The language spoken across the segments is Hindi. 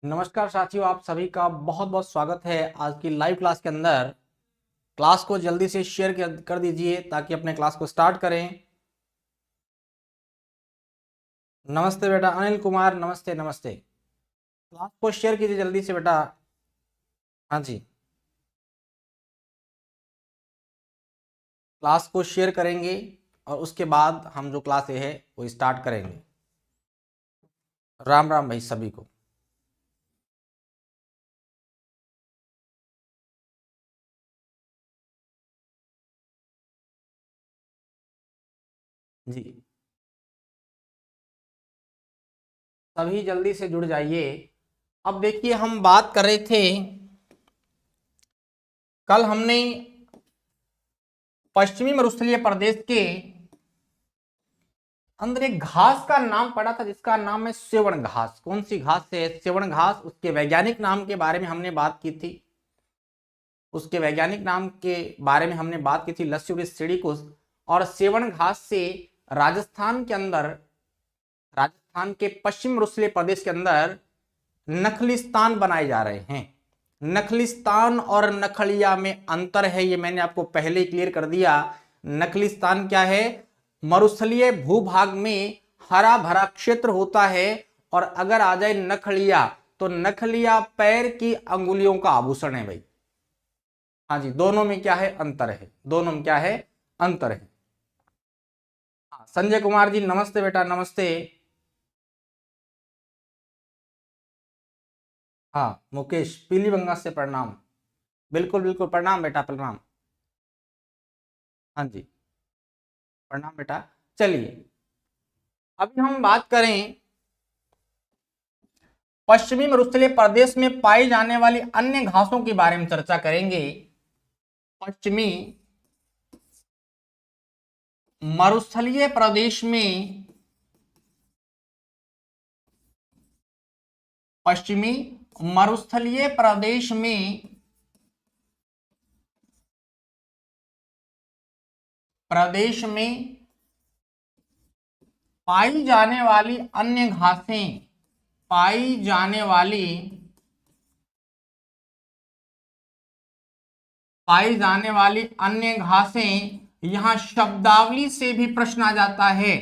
नमस्कार साथियों, आप सभी का बहुत बहुत स्वागत है आज की लाइव क्लास के अंदर। क्लास को जल्दी से शेयर कर दीजिए ताकि अपने क्लास को स्टार्ट करें। नमस्ते बेटा अनिल कुमार, नमस्ते नमस्ते। क्लास को शेयर कीजिए जल्दी से बेटा। हाँ जी, क्लास को शेयर करेंगे और उसके बाद हम जो क्लास है वो स्टार्ट करेंगे। राम राम भाई सभी को। जी, सभी जल्दी से जुड़ जाइए। अब देखिए, हम बात कर रहे थे, कल हमने पश्चिमी मरुस्थलीय प्रदेश के अंदर एक घास का नाम पढ़ा था जिसका नाम है सेवण घास। कौन सी घास है? सेवण घास। उसके वैज्ञानिक नाम के बारे में हमने बात की थी। उसके वैज्ञानिक नाम के बारे में हमने बात की थी लस्यूरिस सिडिकुस। और सेवण घास से राजस्थान के अंदर, राजस्थान के पश्चिम मरुस्थलीय प्रदेश के अंदर नखलिस्तान बनाए जा रहे हैं। नखलिस्तान और नखलिया में अंतर है, ये मैंने आपको पहले ही क्लियर कर दिया। नखलिस्तान क्या है? मरुस्थलीय भूभाग में हरा भरा क्षेत्र होता है। और अगर आ जाए नखलिया, तो नखलिया पैर की अंगुलियों का आभूषण है भाई। हाँ जी, दोनों में क्या है? अंतर है। दोनों में क्या है? अंतर है। हाँ, संजय कुमार जी नमस्ते बेटा, नमस्ते। हाँ मुकेश, पीलीबंगा से प्रणाम। बिल्कुल बिल्कुल, प्रणाम बेटा, प्रणाम। हाँ जी, प्रणाम बेटा। चलिए, अभी हम बात करें पश्चिमी मरुस्थलीय प्रदेश में पाई जाने वाली अन्य घासों के बारे में चर्चा करेंगे। पश्चिमी मरुस्थलीय प्रदेश में, पश्चिमी मरुस्थलीय प्रदेश में पाई जाने वाली अन्य घासें, पाई जाने वाली अन्य घासें, यहां शब्दावली से भी प्रश्न आ जाता है।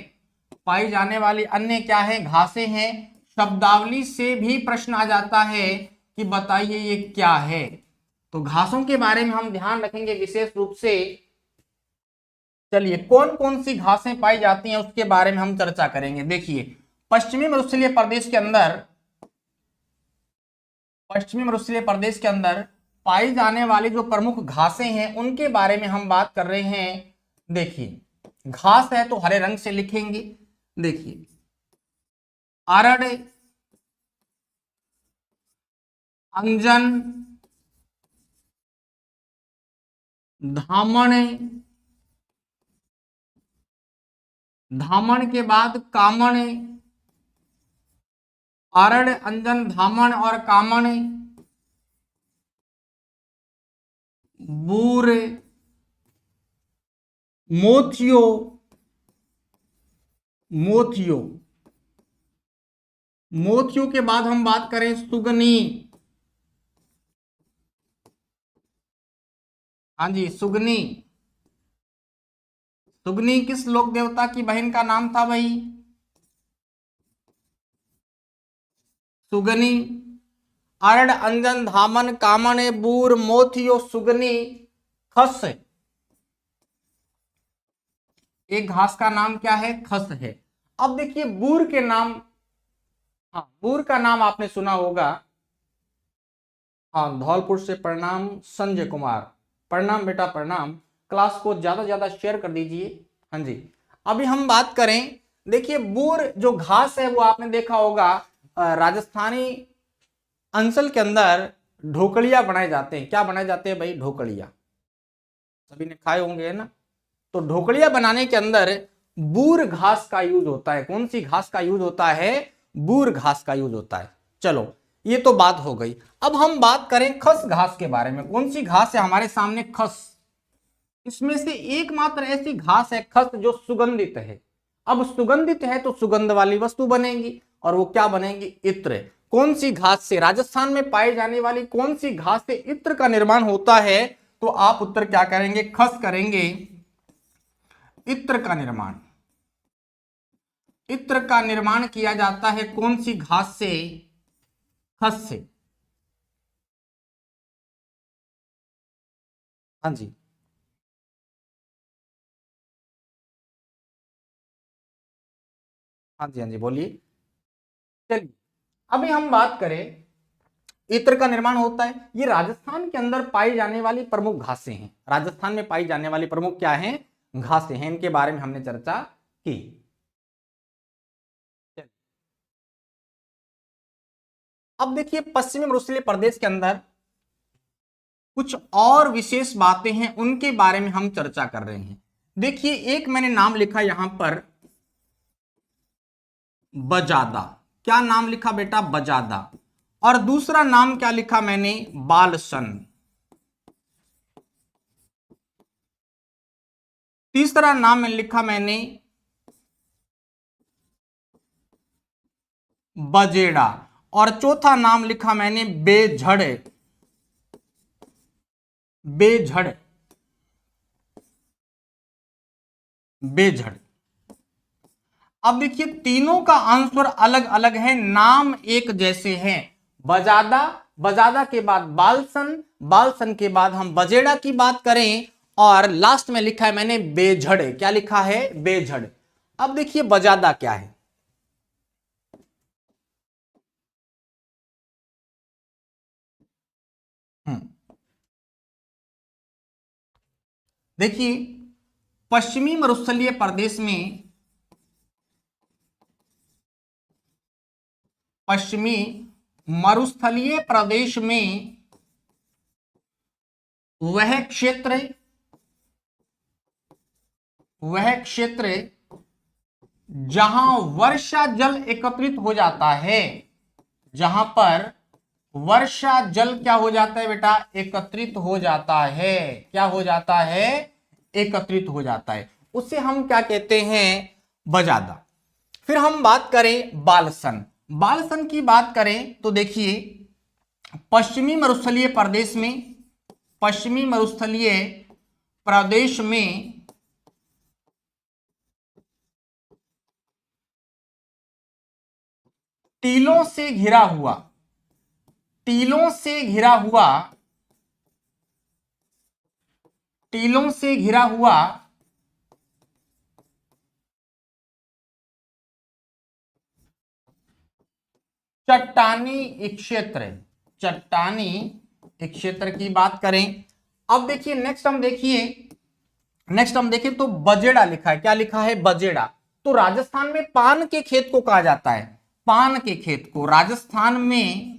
पाई जाने वाली अन्य क्या है? घासें हैं। शब्दावली से भी प्रश्न आ जाता है कि बताइए ये क्या है। तो घासों के बारे में हम ध्यान रखेंगे विशेष रूप से। चलिए, कौन कौन सी घासें पाई जाती हैं उसके बारे में हम चर्चा करेंगे। देखिए, पश्चिमी मरुस्थलीय प्रदेश के अंदर, पश्चिमी मरुस्थलीय प्रदेश के अंदर पाई जाने वाली जो प्रमुख घासें हैं उनके बारे में हम बात कर रहे हैं। देखिए, घास है तो हरे रंग से लिखेंगे। देखिए, अरड़, अंजन, धामण, धामण के बाद कामण, अरड़, अंजन, धामण और कामण, बूर, मोथियो, मोथियो, मोथियो के बाद हम बात करें सुगनी। हाँ जी, सुगनी। सुगनी किस लोक देवता की बहन का नाम था भाई? सुगनी। अरड़, अंजन, धामन, कामण, बूर, मोथियो, सुगनी, खस। एक घास का नाम क्या है? खस है। अब देखिए, बूर के नाम, हाँ बूर का नाम आपने सुना होगा। हाँ, धौलपुर से प्रणाम संजय कुमार, प्रणाम बेटा, प्रणाम। क्लास को ज्यादा से ज्यादा शेयर कर दीजिए। हाँ जी, अभी हम बात करें, देखिए बूर जो घास है वो आपने देखा होगा, राजस्थानी अंचल के अंदर ढोकलिया बनाए जाते हैं। क्या बनाए जाते हैं भाई? ढोकलिया। सभी ने खाए होंगे ना। तो ढोकलिया बनाने के अंदर बूर घास का यूज होता है। कौन सी घास का यूज होता है? बूर घास का यूज होता है। चलो, ये तो बात हो गई। अब हम बात करें खस घास के बारे में। कौन सी घास है हमारे सामने? खस। इसमें से एकमात्र ऐसी घास है खस जो सुगंधित है। अब सुगंधित है तो सुगंध वाली वस्तु बनेगी, और वो क्या बनेगी? इत्र। कौन सी घास से, राजस्थान में पाई जाने वाली कौन सी घास से इत्र का निर्माण होता है? तो आप उत्तर क्या करेंगे? खस करेंगे। इत्र का निर्माण, इत्र का निर्माण किया जाता है कौन सी घास से? खस से। हाँ जी, हाँ जी, हाँ जी, बोलिए। चलिए, अभी हम बात करें, इत्र का निर्माण होता है, ये राजस्थान के अंदर पाई जाने वाली प्रमुख घासें हैं। राजस्थान में पाई जाने वाली प्रमुख क्या हैं? घासें हैं। इनके बारे में हमने चर्चा की। अब देखिए, पश्चिमी मरुस्थलीय प्रदेश के अंदर कुछ और विशेष बातें हैं, उनके बारे में हम चर्चा कर रहे हैं। देखिए, एक मैंने नाम लिखा यहां पर, बजादा। क्या नाम लिखा बेटा? बजादा। और दूसरा नाम क्या लिखा मैंने? बालसन। तीसरा नाम में लिखा मैंने बजेड़ा। और चौथा नाम लिखा मैंने बेझड़। बेझड़, बेझड़। अब देखिए, तीनों का आंसर अलग अलग है, नाम एक जैसे हैं। बजादा, बजादा के बाद बालसन, बालसन के बाद हम बजेड़ा की बात करें, और लास्ट में लिखा है मैंने बेझड़। क्या लिखा है? बेझड़। अब देखिए, बजादा क्या है? हम्म, देखिए, पश्चिमी मरुस्थलीय प्रदेश में, पश्चिमी मरुस्थलीय प्रदेश में वह क्षेत्र, वह क्षेत्र जहां वर्षा जल एकत्रित हो जाता है, जहां पर वर्षा जल क्या हो जाता है बेटा? एकत्रित हो जाता है। क्या हो जाता है? एकत्रित हो जाता है, उसे हम क्या कहते हैं? बजादा। फिर हम बात करें बालसन। बालसन की बात करें तो देखिए, पश्चिमी मरुस्थलीय प्रदेश में, पश्चिमी मरुस्थलीय प्रदेश में टीलों से घिरा हुआ, टीलों से घिरा हुआ, टीलों से घिरा हुआ चट्टानी क्षेत्र, चट्टानी क्षेत्र की बात करें। अब देखिए, नेक्स्ट हम देखिए, नेक्स्ट हम देखें तो बजेड़ा लिखा है। क्या लिखा है? बजेड़ा। तो राजस्थान में पान के खेत को कहा जाता है, पान के खेत को राजस्थान में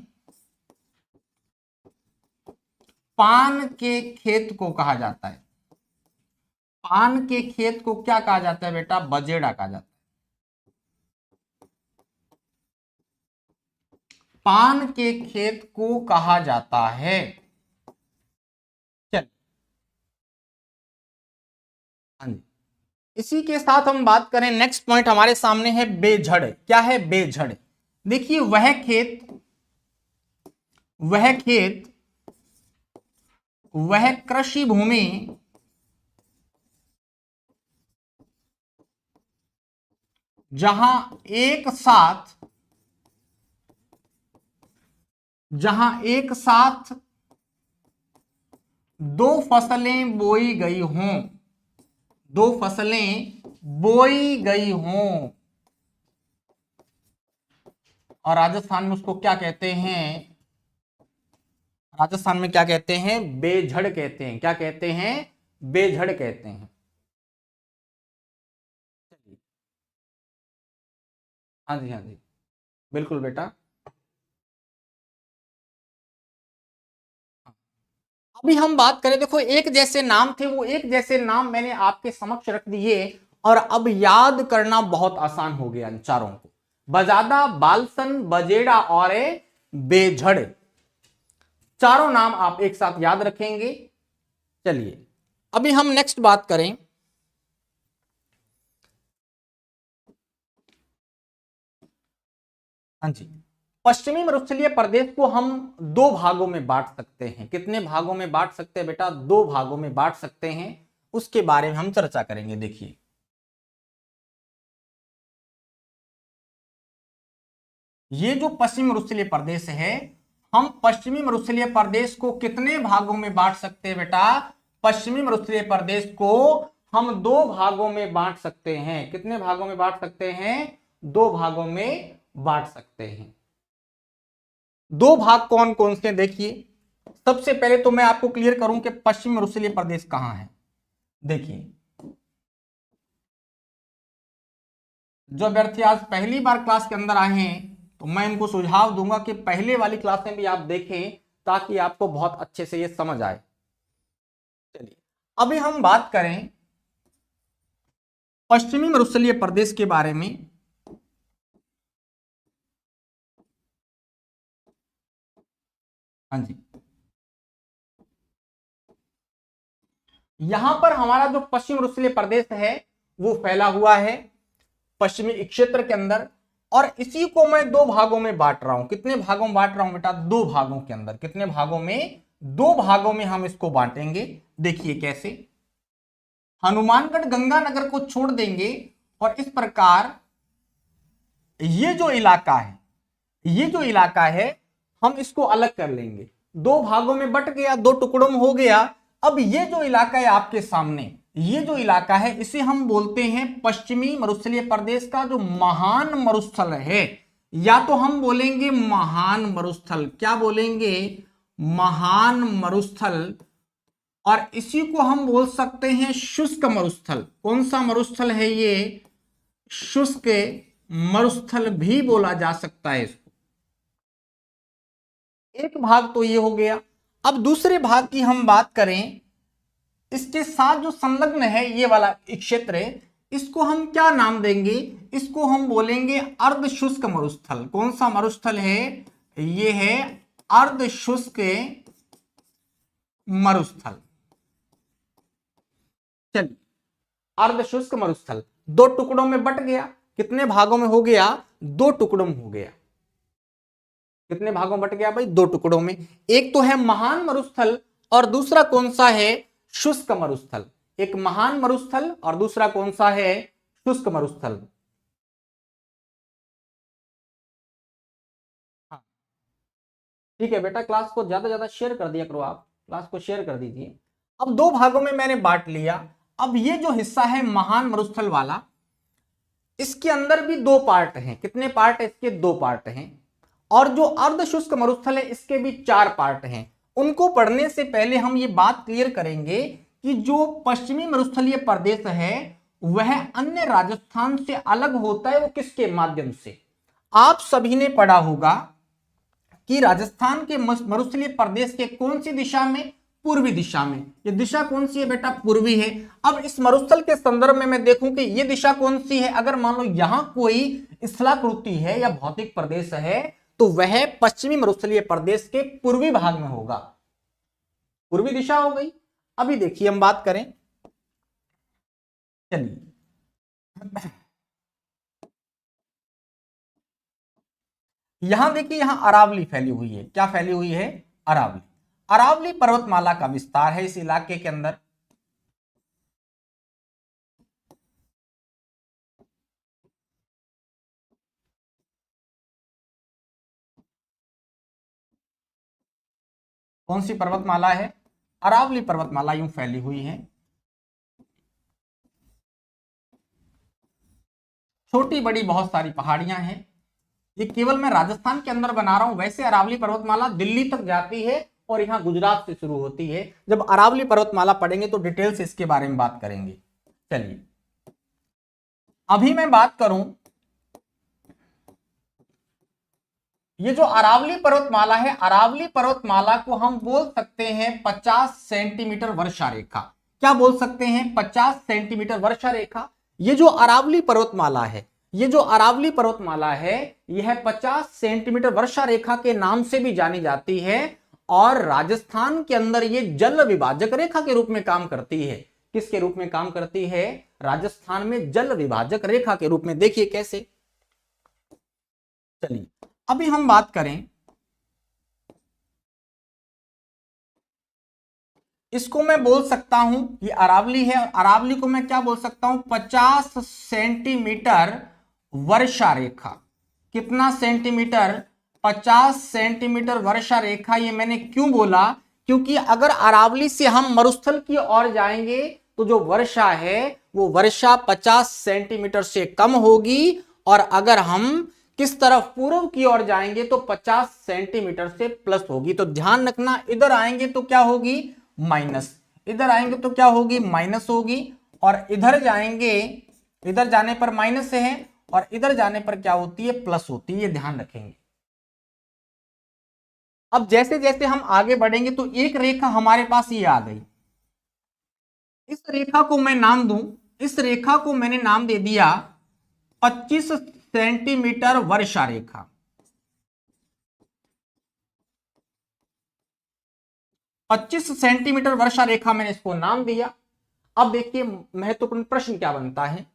पान के खेत को कहा जाता है। पान के खेत को क्या कहा जाता है बेटा? बजेड़ा कहा जाता है। पान के खेत को कहा जाता है। चल, हाँ जी। इसी के साथ हम बात करें, नेक्स्ट पॉइंट हमारे सामने है बेझड़। क्या है? बेझड़। देखिए, वह खेत, वह खेत, वह कृषि भूमि जहां एक साथ, जहां एक साथ दो फसलें बोई गई हों, दो फसलें बोई गई हों, और राजस्थान में उसको क्या कहते हैं? राजस्थान में क्या कहते हैं? बेझड़ कहते हैं। क्या कहते हैं? बेझड़ कहते हैं। हाँ जी, हाँ जी, बिल्कुल बेटा। अभी हम बात करें, देखो, एक जैसे नाम थे, वो एक जैसे नाम मैंने आपके समक्ष रख दिए, और अब याद करना बहुत आसान हो गया इन चारों को। बजादा, बालसन, बजेड़ा और बेझड़, चारों नाम आप एक साथ याद रखेंगे। चलिए, अभी हम नेक्स्ट बात करें। हाँ जी, पश्चिमी मरुस्थलीय प्रदेश को हम दो भागों में बांट सकते हैं। कितने भागों में बांट सकते हैं बेटा? दो भागों में बांट सकते हैं, उसके बारे में हम चर्चा करेंगे। देखिए, ये जो पश्चिमी मरुस्थलीय प्रदेश है, हम पश्चिमी मरुस्थलीय प्रदेश को कितने भागों में बांट सकते हैं बेटा? पश्चिमी मरुस्थलीय प्रदेश को हम दो भागों में बांट सकते हैं। कितने भागों में बांट सकते हैं? दो भागों में बांट सकते हैं। दो भाग कौन कौन से? देखिए, सबसे पहले तो मैं आपको क्लियर करूं कि पश्चिमी मरुस्थलीय प्रदेश कहां है। देखिए, जो अभ्यर्थी आज पहली बार क्लास के अंदर आए हैं, तो मैं इनको सुझाव दूंगा कि पहले वाली क्लासें भी आप देखें, ताकि आपको बहुत अच्छे से ये समझ आए। चलिए, अभी हम बात करें पश्चिमी मरुस्थलीय प्रदेश के बारे में। हाँ जी, यहां पर हमारा जो पश्चिमी मरुस्थलीय प्रदेश है वो फैला हुआ है पश्चिमी क्षेत्र के अंदर, और इसी को मैं दो भागों में बांट रहा हूं। कितने भागों में बांट रहा हूं बेटा? दो भागों के अंदर। कितने भागों में? दो भागों में हम इसको बांटेंगे। देखिए कैसे, हनुमानगढ़ गंगानगर को छोड़ देंगे, और इस प्रकार ये जो इलाका है, ये जो इलाका है, हम इसको अलग कर लेंगे। दो भागों में बट गया, दो टुकड़ों में हो गया। अब ये जो इलाका है आपके सामने, ये जो इलाका है, इसे हम बोलते हैं पश्चिमी मरुस्थलीय प्रदेश का जो महान मरुस्थल है, या तो हम बोलेंगे महान मरुस्थल। क्या बोलेंगे? महान मरुस्थल। और इसी को हम बोल सकते हैं शुष्क मरुस्थल। कौन सा मरुस्थल है ये? शुष्क मरुस्थल भी बोला जा सकता है इसको। एक भाग तो ये हो गया। अब दूसरे भाग की हम बात करें, इसके साथ जो संलग्न है ये वाला क्षेत्र, इसको हम क्या नाम देंगे? इसको हम बोलेंगे अर्ध शुष्क मरुस्थल। कौन सा मरुस्थल है? ये है अर्ध शुष्क मरुस्थल। चलिए, अर्ध शुष्क मरुस्थल दो टुकड़ों में बट गया। कितने भागों में हो गया? दो टुकड़ों में हो गया। कितने भागों में बट गया भाई? दो टुकड़ों में। एक तो है महान मरुस्थल, और दूसरा कौन सा है? शुष्क मरुस्थल। एक महान मरुस्थल और दूसरा कौन सा है? शुष्क मरुस्थल। हाँ, ठीक है बेटा, क्लास को ज्यादा ज्यादा शेयर कर दिया करो, आप क्लास को शेयर कर दीजिए। अब दो भागों में मैंने बांट लिया। अब ये जो हिस्सा है महान मरुस्थल वाला, इसके अंदर भी दो पार्ट हैं। कितने पार्ट है इसके? दो पार्ट हैं। और जो अर्ध शुष्क मरुस्थल है, इसके भी चार पार्ट हैं। उनको पढ़ने से पहले हम ये बात क्लियर करेंगे कि जो पश्चिमी मरुस्थलीय प्रदेश है वह अन्य राजस्थान से अलग होता है। वो किसके माध्यम से? आप सभी ने पढ़ा होगा कि राजस्थान के मरुस्थलीय प्रदेश के कौन सी दिशा में? पूर्वी दिशा में। ये दिशा कौन सी है बेटा? पूर्वी है। अब इस मरुस्थल के संदर्भ में मैं देखूं कि ये दिशा कौन सी है। अगर मान लो यहां कोई स्थलाकृति है या भौतिक प्रदेश है, तो वह पश्चिमी मरुस्थलीय प्रदेश के पूर्वी भाग में होगा। पूर्वी दिशा हो गई। अभी देखिए हम बात करें, चलिए, यहां देखिए, यहां अरावली फैली हुई है। क्या फैली हुई है? अरावली। अरावली पर्वतमाला का विस्तार है इस इलाके के अंदर। कौन सी पर्वतमाला है? अरावली पर्वतमाला यूं फैली हुई है। छोटी बड़ी बहुत सारी पहाड़ियां हैं। ये केवल मैं राजस्थान के अंदर बना रहा हूं। वैसे अरावली पर्वतमाला दिल्ली तक जाती है और यहां गुजरात से शुरू होती है। जब अरावली पर्वतमाला पढ़ेंगे तो डिटेल से इसके बारे में बात करेंगे। चलिए, अभी मैं बात करूं, ये जो अरावली पर्वतमाला है, अरावली पर्वतमाला को हम बोल सकते हैं 50 सेंटीमीटर वर्षा रेखा। क्या बोल सकते हैं? 50 सेंटीमीटर वर्षा रेखा। ये जो अरावली पर्वतमाला है, ये जो अरावली पर्वतमाला है, यह 50 सेंटीमीटर वर्षा रेखा के नाम से भी जानी जाती है। और राजस्थान के अंदर ये जल विभाजक रेखा के रूप में काम करती है। किसके रूप में काम करती है? राजस्थान में जल विभाजक रेखा के रूप में। देखिए कैसे, चलिए, अभी हम बात करें, इसको मैं बोल सकता हूं ये अरावली है, अरावली को मैं क्या बोल सकता हूं, 50 सेंटीमीटर वर्षा रेखा। कितना सेंटीमीटर, 50 सेंटीमीटर वर्षा रेखा। ये मैंने क्यों बोला, क्योंकि अगर अरावली से हम मरुस्थल की ओर जाएंगे तो जो वर्षा है वो वर्षा 50 सेंटीमीटर से कम होगी, और अगर हम किस तरफ पूर्व की ओर जाएंगे तो 50 सेंटीमीटर से प्लस होगी। तो ध्यान रखना, इधर आएंगे तो क्या होगी, माइनस, इधर आएंगे तो क्या होगी, माइनस होगी, और इधर जाएंगे, इधर जाने पर माइनस है और इधर जाने पर क्या होती है, प्लस होती है। ये ध्यान रखेंगे। अब जैसे जैसे हम आगे बढ़ेंगे तो एक रेखा हमारे पास ये आ गई। इस रेखा को मैं नाम दूं, इस रेखा को मैंने नाम दे दिया 25 सेंटीमीटर वर्षा रेखा। 25 सेंटीमीटर वर्षा रेखा मैंने इसको नाम दिया। अब देखिए महत्वपूर्ण प्रश्न क्या बनता है।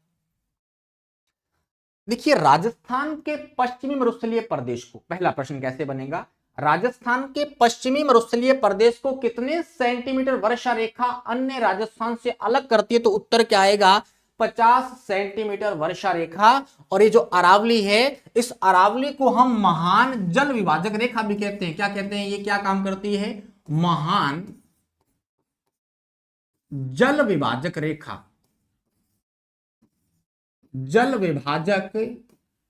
देखिए राजस्थान के पश्चिमी मरुस्थलीय प्रदेश को, पहला प्रश्न कैसे बनेगा, राजस्थान के पश्चिमी मरुस्थलीय प्रदेश को कितने सेंटीमीटर वर्षा रेखा अन्य राजस्थान से अलग करती है, तो उत्तर क्या आएगा, 50 सेंटीमीटर वर्षा रेखा। और ये जो अरावली है, इस अरावली को हम महान जल विभाजक रेखा भी कहते हैं। क्या कहते हैं, ये क्या काम करती है, महान जल विभाजक रेखा, जल विभाजक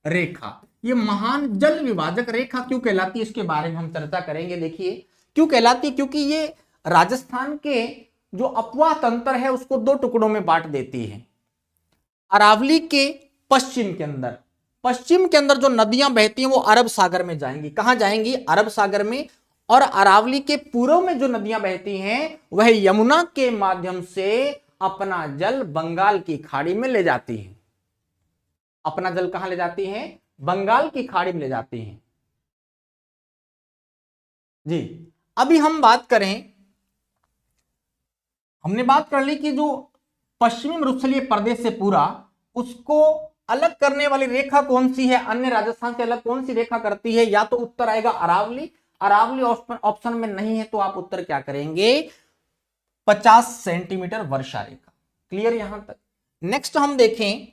रेखा। ये महान जल विभाजक रेखा क्यों कहलाती है, इसके बारे में हम चर्चा करेंगे। देखिए क्यों कहलाती है, क्योंकि ये राजस्थान के जो अपवाह तंत्र है उसको दो टुकड़ों में बांट देती है। अरावली के पश्चिम के अंदर, पश्चिम के अंदर जो नदियां बहती हैं वो अरब सागर में जाएंगी। कहां जाएंगी, अरब सागर में। और अरावली के पूर्व में जो नदियां बहती हैं वह यमुना के माध्यम से अपना जल बंगाल की खाड़ी में ले जाती हैं। अपना जल कहां ले जाती हैं, बंगाल की खाड़ी में ले जाती हैं। जी अभी हम बात करें, हमने बात कर ली कि जो पश्चिमी मरुस्थलीय प्रदेश से पूरा, उसको अलग करने वाली रेखा कौन सी है, अन्य राजस्थान से अलग कौन सी रेखा करती है, या तो उत्तर आएगा अरावली। अरावली ऑप्शन में नहीं है तो आप उत्तर क्या करेंगे, 50 सेंटीमीटर वर्षा रेखा। क्लियर यहां तक। नेक्स्ट हम देखें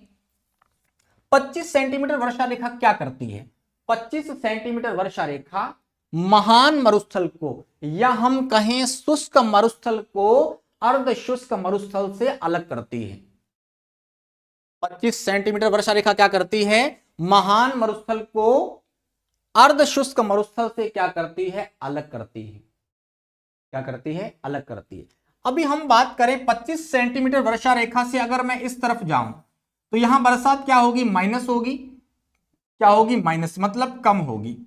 25 सेंटीमीटर वर्षा रेखा क्या करती है। 25 सेंटीमीटर वर्षा रेखा महान मरुस्थल को, या हम कहें शुष्क मरुस्थल को अर्ध शुष्क मरुस्थल से अलग करती है। 25 सेंटीमीटर वर्षा रेखा क्या करती है, महान मरुस्थल को अर्ध शुष्क मरुस्थल से क्या करती है, अलग करती है। क्या करती है, अलग करती है। अभी हम बात करें 25 सेंटीमीटर वर्षा रेखा से अगर मैं इस तरफ जाऊं तो यहां बरसात क्या होगी, माइनस होगी। क्या होगी, माइनस, मतलब कम होगी।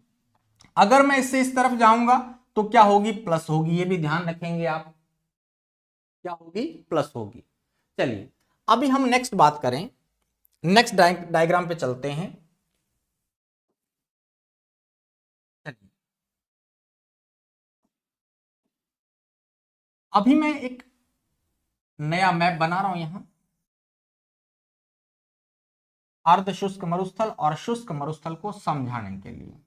अगर मैं इससे इस तरफ जाऊंगा तो क्या होगी, प्लस होगी। ये भी ध्यान रखेंगे आप, क्या होगी, प्लस होगी। चलिए अभी हम नेक्स्ट बात करें, नेक्स्ट डायग्राम पे चलते हैं। चलिए अभी मैं एक नया मैप बना रहा हूं यहां, अर्ध शुष्क मरुस्थल और शुष्क मरुस्थल को समझाने के लिए।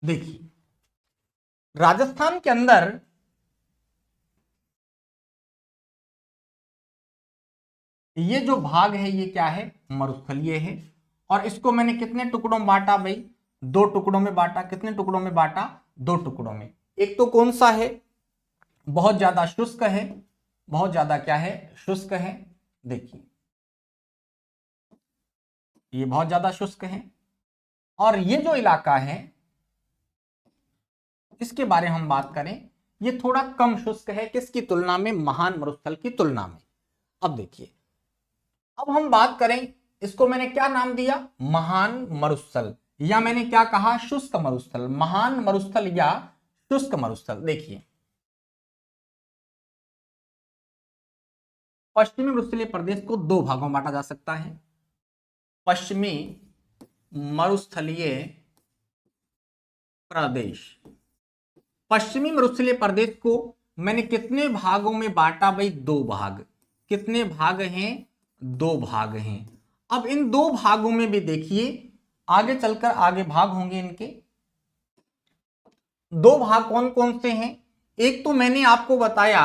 देखिए राजस्थान के अंदर ये जो भाग है ये क्या है, मरुस्थलीय है। और इसको मैंने कितने टुकड़ों में बांटा भाई, दो टुकड़ों में बांटा। कितने टुकड़ों में बांटा, दो टुकड़ों में। एक तो कौन सा है, बहुत ज्यादा शुष्क है, बहुत ज्यादा क्या है, शुष्क है। देखिए ये बहुत ज्यादा शुष्क है, और ये जो इलाका है इसके बारे में हम बात करें, ये थोड़ा कम शुष्क है। किसकी तुलना में, महान मरुस्थल की तुलना में। अब देखिए, अब हम बात करें, इसको मैंने क्या नाम दिया, महान मरुस्थल, या मैंने क्या कहा, शुष्क मरुस्थल। महान मरुस्थल या शुष्क मरुस्थल। देखिए पश्चिमी मरुस्थलीय प्रदेश को दो भागों में बांटा जा सकता है। पश्चिमी मरुस्थलीय प्रदेश, पश्चिमी मरुस्थलीय प्रदेश को मैंने कितने भागों में बांटा भाई, दो भाग। कितने भाग हैं, दो भाग हैं। अब इन दो भागों में भी देखिए, आगे चलकर आगे भाग होंगे इनके। दो भाग कौन कौन से हैं? एक तो मैंने आपको बताया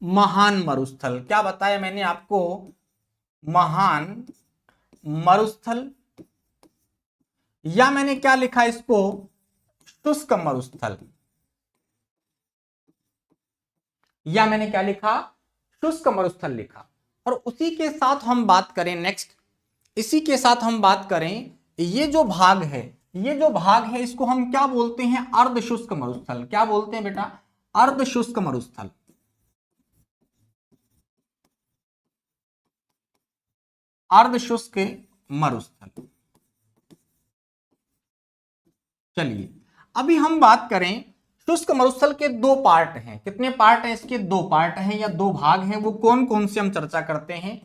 महान मरुस्थल। क्या बताया मैंने आपको? महान मरुस्थल, या मैंने क्या लिखा इसको? शुष्क मरुस्थल। या मैंने क्या लिखा? शुष्क मरुस्थल लिखा। और उसी के साथ हम बात करें नेक्स्ट, इसी के साथ हम बात करें, ये जो भाग है, ये जो भाग है इसको हम क्या बोलते हैं? अर्ध शुष्क मरुस्थल। क्या बोलते हैं बेटा? अर्ध शुष्क मरुस्थल। अर्ध शुष्क मरुस्थल। चलिए अभी हम बात करें, शुष्क मरुस्थल के दो पार्ट हैं। कितने पार्ट हैं इसके? दो पार्ट हैं या दो भाग हैं। वो कौन कौन से हम चर्चा करते हैं?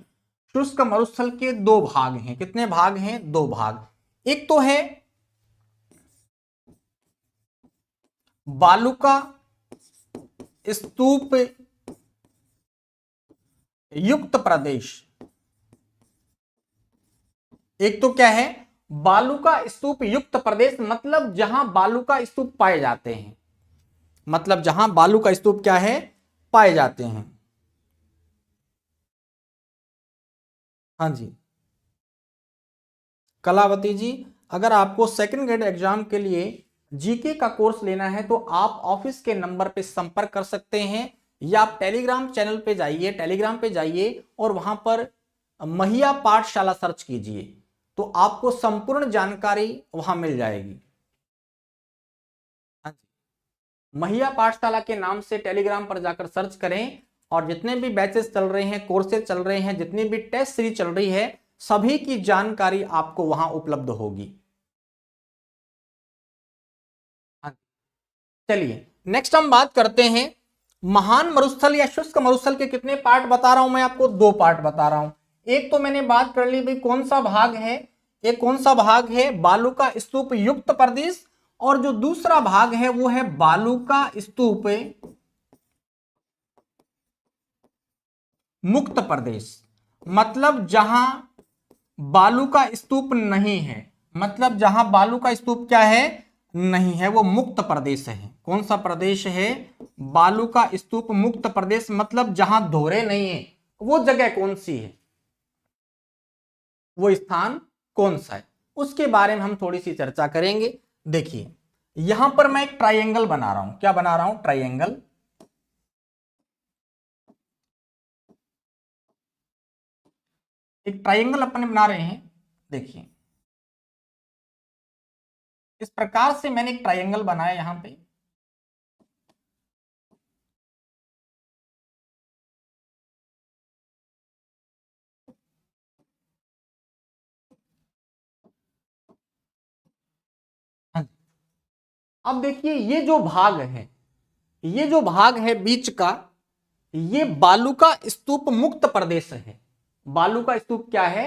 शुष्क मरुस्थल के दो भाग हैं। कितने भाग हैं? दो भाग। एक तो है बालुका स्तूप युक्त प्रदेश। एक तो क्या है? बालुका स्तूप युक्त प्रदेश, मतलब जहां बालुका स्तूप पाए जाते हैं। मतलब जहां बालुका स्तूप क्या है? पाए जाते हैं। हाँ जी कलावती जी, अगर आपको सेकंड ग्रेड एग्जाम के लिए जीके का कोर्स लेना है तो आप ऑफिस के नंबर पे संपर्क कर सकते हैं, या आप टेलीग्राम चैनल पे जाइए, टेलीग्राम पे जाइए और वहां पर महिया पाठशाला सर्च कीजिए तो आपको संपूर्ण जानकारी वहां मिल जाएगी। हाँ जी, महिया पाठशाला के नाम से टेलीग्राम पर जाकर सर्च करें और जितने भी बैचेस चल रहे हैं, कोर्सेज चल रहे हैं, जितनी भी टेस्ट सीरीज चल रही है, सभी की जानकारी आपको वहां उपलब्ध होगी। चलिए नेक्स्ट हम बात करते हैं, महान मरुस्थल या शुष्क मरुस्थल के कितने पार्ट बता रहा हूं मैं आपको? दो पार्ट बता रहा हूं। एक तो मैंने बात कर ली भाई कौन सा भाग है, एक कौन सा भाग है? बालू का स्तूप युक्त प्रदेश। और जो दूसरा भाग है वो है बालू का स्तूप मुक्त प्रदेश। मतलब जहां बालू का स्तूप नहीं है, मतलब जहां बालू का स्तूप क्या है? नहीं है, वो मुक्त प्रदेश है। कौन सा प्रदेश है? बालू का स्तूप मुक्त प्रदेश। मतलब जहां धोरे नहीं है, वो जगह कौन सी है? वो स्थान कौन सा है? उसके बारे में हम थोड़ी सी चर्चा करेंगे। देखिए यहां पर मैं एक ट्राइंगल बना रहा हूं। क्या बना रहा हूं? ट्राइंगल। एक ट्राइंगल अपन बना रहे हैं। देखिए इस प्रकार से मैंने एक ट्राइंगल बनाया यहां पे। हाँ, अब देखिए ये जो भाग है, ये जो भाग है बीच का, ये बालू का स्तूप मुक्त प्रदेश है। बालू का स्तूप क्या है?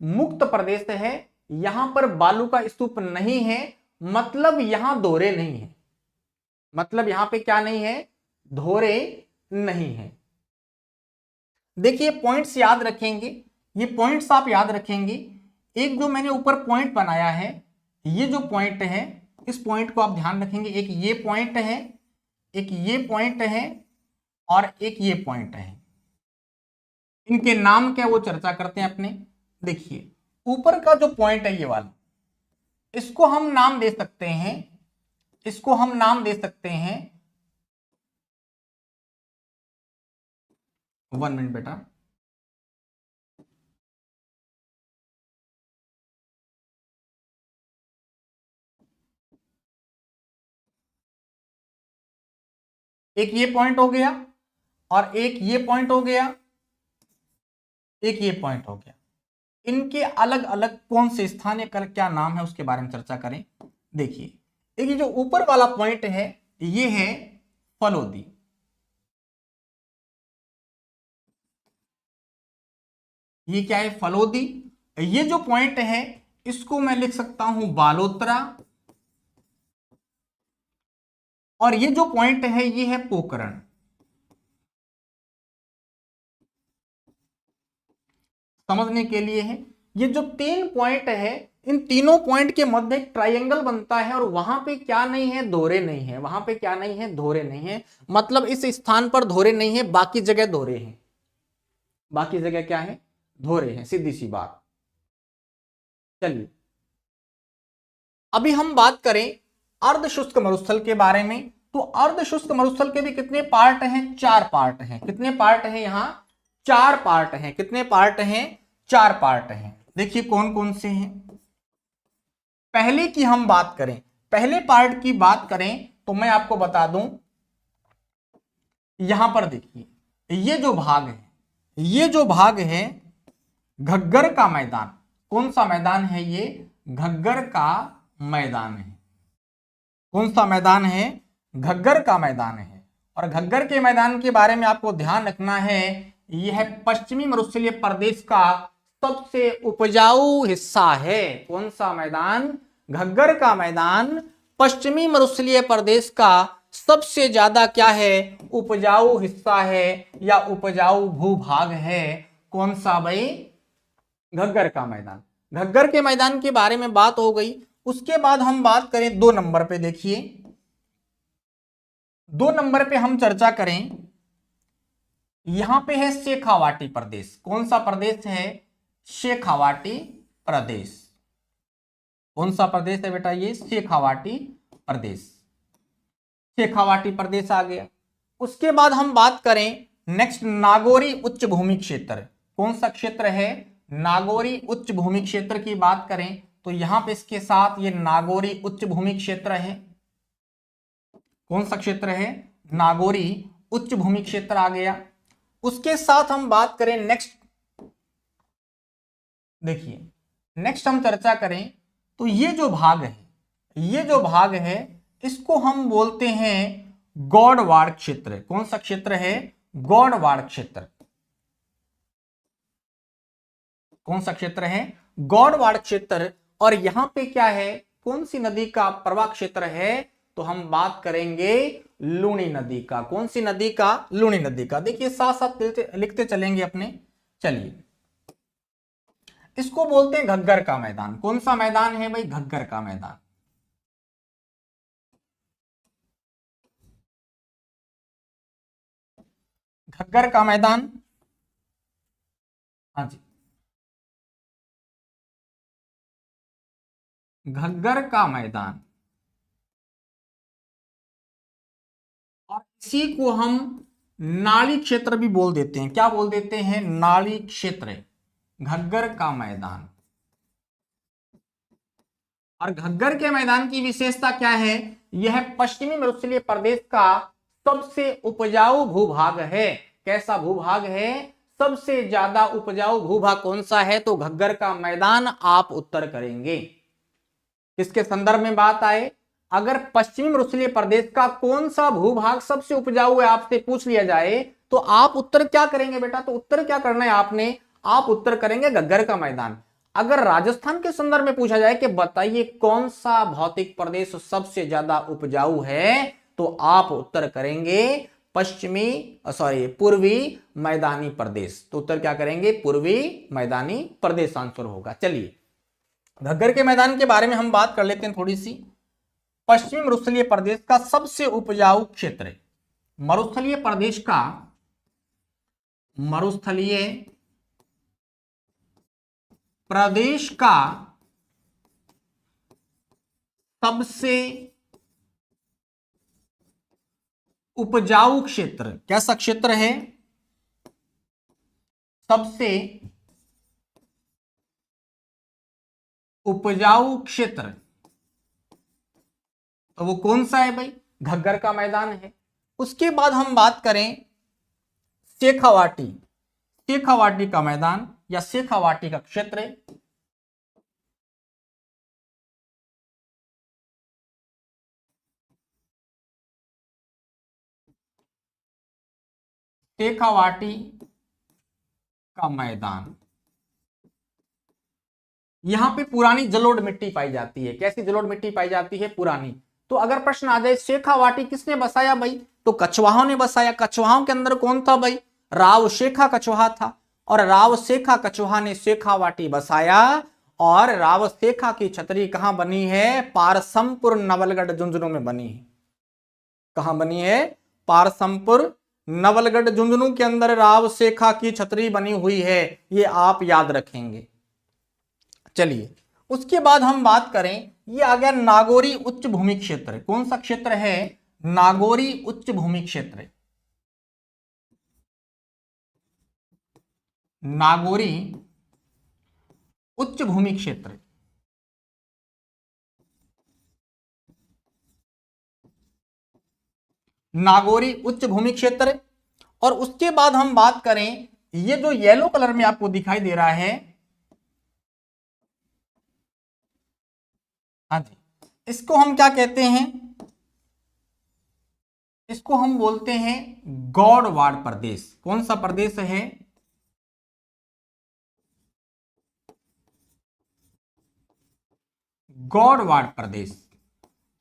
मुक्त प्रदेश है। यहां पर बालू का स्तूप नहीं है, मतलब यहां दोहरे नहीं है। मतलब यहां पे क्या नहीं है? धोरे नहीं है। देखिए पॉइंट्स याद रखेंगे, ये पॉइंट्स आप याद रखेंगे। एक जो मैंने ऊपर पॉइंट बनाया है, ये जो पॉइंट है, इस पॉइंट को आप ध्यान रखेंगे। एक ये पॉइंट है, एक ये पॉइंट है और एक ये पॉइंट है। इनके नाम क्या वो चर्चा करते हैं अपने। देखिए ऊपर का जो पॉइंट है ये वाला, इसको हम नाम दे सकते हैं, इसको हम नाम दे सकते हैं, 1 मिनट बेटा। एक ये पॉइंट हो गया और एक ये पॉइंट हो गया, एक ये पॉइंट हो गया। इनके अलग अलग कौन से स्थान या क्या नाम है उसके बारे में चर्चा करें। देखिए एक ये जो ऊपर वाला पॉइंट है, ये है फलोदी। ये क्या है? फलोदी। ये जो पॉइंट है इसको मैं लिख सकता हूं बालोतरा। और ये जो पॉइंट है ये है पोकरण। समझने के लिए है, ये जो 3 पॉइंट है, इन तीनों पॉइंट के मध्य एक ट्राइंगल बनता है और वहां पे क्या नहीं है, धोरे नहीं है, वहां पे क्या नहीं है, धोरे नहीं है। मतलब इस स्थान पर धोरे नहीं है, बाकी जगह धोरे हैं, बाकी जगह क्या है, धोरे हैं, सीधी सी बात। चलिए अभी हम बात करें अर्धशुष्क मरुस्थल के बारे में। तो अर्धशुष्क मरुस्थल के भी कितने पार्ट हैं, 4 पार्ट हैं। कितने पार्ट हैं यहां, 4 पार्ट हैं। कितने पार्ट हैं, 4 पार्ट हैं। देखिए कौन कौन से हैं। पहले की हम बात करें, पहले पार्ट की बात करें तो मैं आपको बता दूं, यहां पर देखिए ये जो भाग है, ये जो भाग है घग्गर का मैदान। कौन सा मैदान है ये, घग्गर का मैदान है। कौन सा मैदान है, घग्गर का मैदान है। और घग्गर के मैदान के बारे में आपको ध्यान रखना है, यह पश्चिमी मरुस्थलीय प्रदेश का सबसे उपजाऊ हिस्सा है। कौन सा मैदान, घग्गर का मैदान पश्चिमी मरुस्थलीय प्रदेश का सबसे ज्यादा क्या है, उपजाऊ हिस्सा है या उपजाऊ भूभाग है। कौन सा भाई, घग्गर का मैदान। घग्गर के मैदान के बारे में बात हो गई। उसके बाद हम बात करें 2 नंबर पे, देखिए 2 नंबर पे हम चर्चा करें, यहां पे है शेखावाटी प्रदेश। कौन सा प्रदेश है, शेखावाटी प्रदेश। कौन सा प्रदेश है बेटा, ये शेखावाटी प्रदेश। शेखावाटी प्रदेश आ गया। उसके बाद हम बात करें नेक्स्ट, नागौरी उच्च भूमि क्षेत्र। कौन सा क्षेत्र है, नागौरी उच्च भूमि क्षेत्र की बात करें तो यहां पे इसके साथ ये नागौरी उच्च भूमि क्षेत्र है। कौन सा क्षेत्र है, नागौरी उच्च भूमि क्षेत्र आ गया। उसके साथ हम बात करें नेक्स्ट, देखिए नेक्स्ट हम चर्चा करें तो ये जो भाग है, ये जो भाग है इसको हम बोलते हैं गौड़वाड़ क्षेत्र। कौन सा क्षेत्र है, गौड़वाड़ क्षेत्र। कौन सा क्षेत्र है, गौड़वाड़ क्षेत्र। और यहां पे क्या है, कौन सी नदी का प्रवाह क्षेत्र है, तो हम बात करेंगे लूनी नदी का। कौन सी नदी का, लूनी नदी का। देखिए साथ साथ लिखते चलेंगे अपने। चलिए इसको बोलते हैं घग्गर का मैदान। कौन सा मैदान है भाई, घग्गर का मैदान। घग्गर का मैदान, हाँ जी, घग्गर का मैदान। और इसी को हम नाली क्षेत्र भी बोल देते हैं। क्या बोल देते हैं, नाली क्षेत्र। घग्गर का मैदान। और घग्गर के मैदान की विशेषता क्या है, यह पश्चिमी मरुस्थलीय प्रदेश का सबसे उपजाऊ भूभाग है। कैसा भूभाग है, सबसे ज्यादा उपजाऊ भूभाग कौन सा है, तो घग्गर का मैदान आप उत्तर करेंगे। किसके संदर्भ में बात आए, अगर पश्चिमी मरुस्थलीय प्रदेश का कौन सा भूभाग सबसे उपजाऊ है आपसे पूछ लिया जाए तो आप उत्तर क्या करेंगे बेटा, तो उत्तर क्या करना है आपने, आप उत्तर करेंगे घग्गर का मैदान। अगर राजस्थान के संदर्भ में पूछा जाए कि बताइए कौन सा भौतिक प्रदेश सबसे ज्यादा उपजाऊ है, तो आप उत्तर करेंगे पूर्वी मैदानी प्रदेश। तो उत्तर क्या करेंगे, पूर्वी मैदानी प्रदेश आंसर होगा। चलिए घग्गर के मैदान के बारे में हम बात कर लेते हैं थोड़ी सी। पश्चिमी मरुस्थलीय प्रदेश का सबसे उपजाऊ क्षेत्र, मरुस्थलीय प्रदेश का, मरुस्थलीय प्रदेश का सबसे उपजाऊ क्षेत्र कैसा क्षेत्र है, सबसे उपजाऊ क्षेत्र, तो वो कौन सा है भाई, घग्गर का मैदान है। उसके बाद हम बात करें शेखावाटी, शेखावाटी का मैदान या शेखावाटी का क्षेत्र। शेखावाटी का मैदान, यहां पे पुरानी जलोढ़ मिट्टी पाई जाती है। कैसी जलोढ़ मिट्टी पाई जाती है, पुरानी। तो अगर प्रश्न आ जाए शेखावाटी किसने बसाया भाई, तो कछवाहों ने बसाया। कछवाहों के अंदर कौन था भाई, राव शेखा कछवाहा था। और राव शेखा कछुहा ने शेखावाटी बसाया। और राव शेखा की छतरी कहां बनी है? पारसमपुर नवलगढ़ झुंझुनू में बनी है। कहां बनी है? पारसमपुर नवलगढ़ झुंझुनू के अंदर राव शेखा की छतरी बनी हुई है, ये आप याद रखेंगे। चलिए उसके बाद हम बात करें, ये आ गया नागौरी उच्च भूमि क्षेत्र। कौन सा क्षेत्र है? नागौरी उच्च भूमि क्षेत्र। नागौरी उच्च भूमि क्षेत्र। नागौरी उच्च भूमि क्षेत्र। और उसके बाद हम बात करें, ये जो येलो कलर में आपको दिखाई दे रहा है, हाँ जी, इसको हम क्या कहते हैं? इसको हम बोलते हैं गौड़वाड़ प्रदेश। कौन सा प्रदेश है? गौड़वाड़ प्रदेश।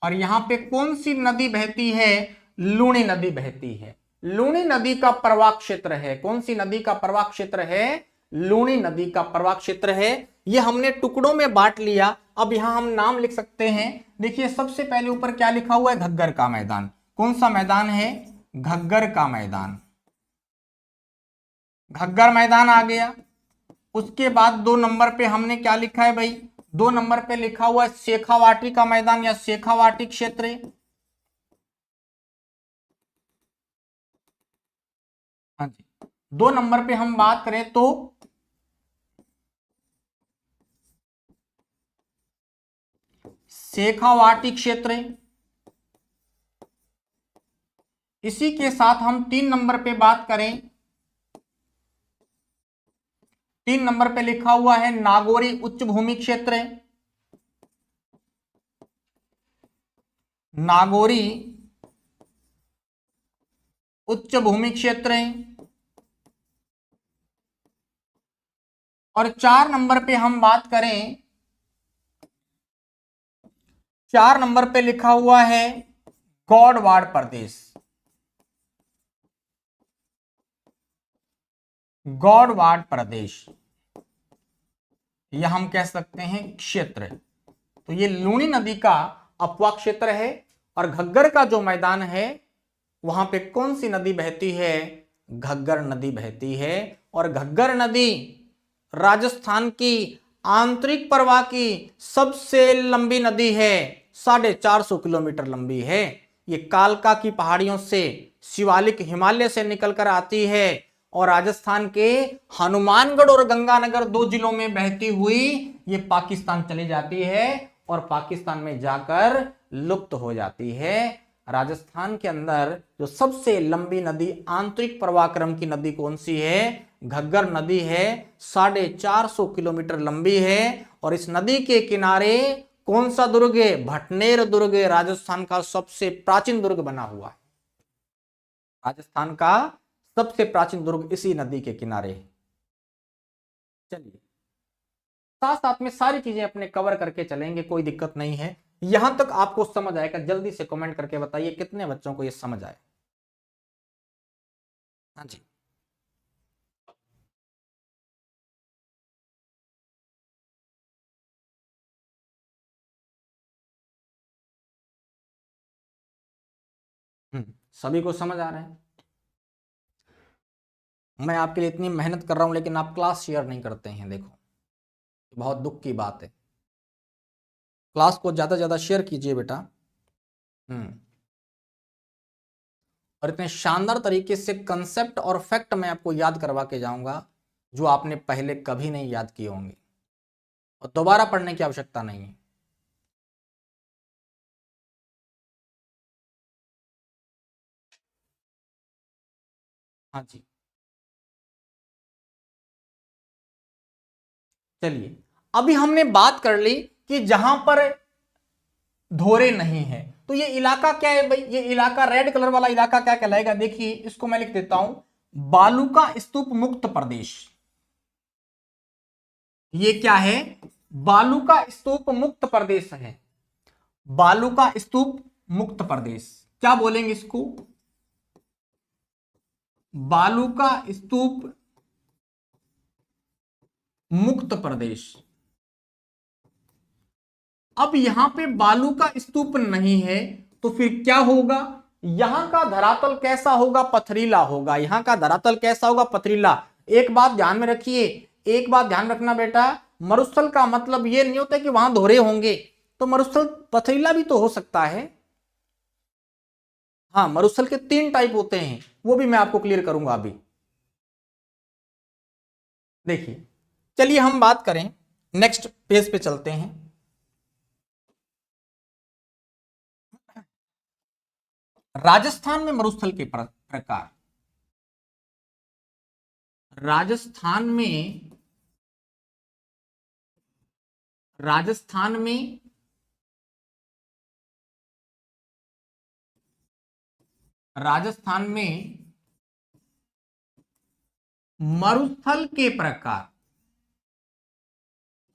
और यहां पे कौन सी नदी बहती है? लूणी नदी बहती है। लूणी नदी का प्रवाह क्षेत्र है। कौन सी नदी का प्रवाह क्षेत्र है? लूणी नदी का प्रवाह क्षेत्र है। ये हमने टुकड़ों में बांट लिया। अब यहां हम नाम लिख सकते हैं। देखिए सबसे पहले ऊपर क्या लिखा हुआ है? घग्गर का मैदान। कौन सा मैदान है? घग्गर का मैदान। घग्गर मैदान आ गया। उसके बाद 2 नंबर पे हमने क्या लिखा है भाई? 2 नंबर पे लिखा हुआ है शेखावाटी का मैदान या शेखावाटी क्षेत्र। हाँ जी, 2 नंबर पे हम बात करें तो शेखावाटी क्षेत्र। इसी के साथ हम 3 नंबर पे बात करें, 3 नंबर पे लिखा हुआ है नागौरी उच्च भूमि क्षेत्र। नागौरी उच्च भूमि क्षेत्र। और 4 नंबर पे हम बात करें, 4 नंबर पे लिखा हुआ है गौड़वाड़ प्रदेश। गौड़वाड़ प्रदेश यह हम कह सकते हैं क्षेत्र। तो ये लूणी नदी का अपवाह क्षेत्र है। और घग्गर का जो मैदान है वहां पे कौन सी नदी बहती है? घग्गर नदी बहती है। और घग्गर नदी राजस्थान की आंतरिक प्रवाह की सबसे लंबी नदी है। 450 किलोमीटर लंबी है। ये कालका की पहाड़ियों से, शिवालिक हिमालय से निकलकर आती है और राजस्थान के हनुमानगढ़ और गंगानगर 2 जिलों में बहती हुई ये पाकिस्तान चली जाती है और पाकिस्तान में जाकर लुप्त हो जाती है। राजस्थान के अंदर जो सबसे लंबी नदी, आंतरिक प्रवाह क्रम की नदी कौन सी है? घग्गर नदी है। 450 किलोमीटर लंबी है। और इस नदी के किनारे कौन सा दुर्ग है? भटनेर दुर्ग राजस्थान का सबसे प्राचीन दुर्ग बना हुआ है। राजस्थान का सबसे प्राचीन दुर्ग इसी नदी के किनारे है। चलिए साथ साथ में सारी चीजें अपने कवर करके चलेंगे, कोई दिक्कत नहीं है। यहां तक आपको समझ आएगा? जल्दी से कमेंट करके बताइए कितने बच्चों को ये समझ आए। हाँ जी, सभी को समझ आ रहा है? मैं आपके लिए इतनी मेहनत कर रहा हूं लेकिन आप क्लास शेयर नहीं करते हैं। देखो बहुत दुख की बात है। क्लास को ज्यादा से ज्यादा शेयर कीजिए बेटा। और इतने शानदार तरीके से कंसेप्ट और फैक्ट मैं आपको याद करवा के जाऊंगा जो आपने पहले कभी नहीं याद किए होंगे और दोबारा पढ़ने की आवश्यकता नहीं है। हाँ जी, चलिए अभी हमने बात कर ली कि जहां पर धोरे नहीं है तो ये इलाका क्या है भाई? ये इलाका रेड कलर वाला इलाका क्या कहलाएगा? देखिए इसको मैं लिख देता हूं, बालू का स्तूप मुक्त प्रदेश। ये क्या है? बालू का स्तूप मुक्त प्रदेश है। बालू का स्तूप मुक्त प्रदेश क्या बोलेंगे इसको? बालू का स्तूप मुक्त प्रदेश। अब यहां पे बालू का स्तूप नहीं है तो फिर क्या होगा, यहां का धरातल कैसा होगा, पथरीला होगा। यहां का धरातल कैसा होगा, पथरीला। एक बात ध्यान में रखिए, एक बात ध्यान रखना बेटा, मरुस्थल का मतलब ये नहीं होता कि वहां धोरे होंगे, तो मरुस्थल पथरीला भी तो हो सकता है। हाँ, मरुस्थल के 3 टाइप होते हैं, वो भी मैं आपको क्लियर करूंगा अभी। देखिए, चलिए हम बात करें, नेक्स्ट पेज पे चलते हैं। राजस्थान में मरुस्थल के प्रकार। राजस्थान में, राजस्थान में राजस्थान में मरुस्थल के प्रकार,